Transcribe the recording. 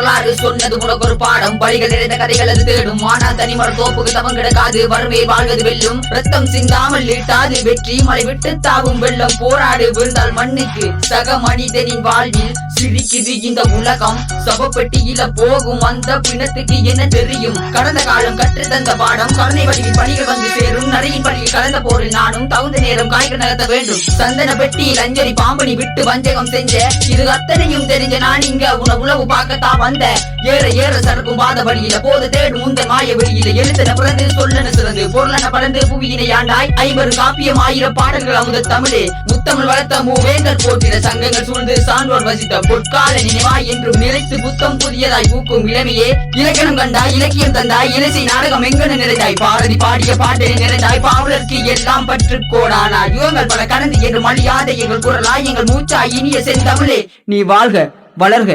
வரலாறு சொன்னது உனக்கு ஒரு பாடம். வழிகள் நிறைந்த கதைகள் அது தேடும். ஆனா தனிமர தோப்புக்கு தவம் கிடக்காது. வறுமை வாழ்வது வெல்லும். ரத்தம் சிந்தாமல் ஈட்டாது வெற்றி. மலை விட்டு தாவும் வெள்ளம். போராடு விழுந்தால் மண்ணுக்கு. சக மனிதனின் வாழ்வில் சிரிக்குது இந்த உலகம். சபப்பெட்டியில போகும் அந்த பிணத்துக்கு என்ன தெரியும்? கடந்த காலம் கற்று தந்த பாடம். கருணை வடிவில் பணிகள் வந்து சேரும். நரையின் பணியில் கலந்த போரில் நானும் தகுந்த நேரம் காய்கள் நகர்த்த வேண்டும். சந்தன பெட்டியில் அஞ்சலி பாம்பனி விட்டு வஞ்சகம் செஞ்ச. இது அத்தனையும் தெரிஞ்ச நான் இங்க உணவு பார்க்கத்தான் வந்த. ஏற ஏற சறுக்கும் பாத வழியில போது தேடும் உந்த மாய வெளியில. எழுத்தன பிறந்து சொல்லன சிறந்து பொருளன பறந்து புவியினை ஆண்டாய். 50 காப்பியம் 1000 பாடல்கள் அமுத தமிழே. முத்தமிழ் வளர்த்த மூவேந்தர் போற்றிட சங்கங்கள் சூழ்ந்து சான்றோர் வசித்த பொற்கால நினைவாய் என்றும் நிலைத்து புத்தம் புதியதாய் ஊக்கும் இளமையே. இலக்கணம் கண்டாய் இலக்கியம் தந்தாய். இலசை நாடகம் எங்கன நிறைந்தாய். பாரதி பாடிய பாட்டினை நிறைந்தாய். பாவலருக்கு எல்லாம் பற்று கோடானாய். யுகங்கள் பல கடந்து என்று மழியாத எங்கள் குரலாய். எங்கள் மூச்சாய் இனிய செந்தமிழே நீ வாழ்க வளர்க.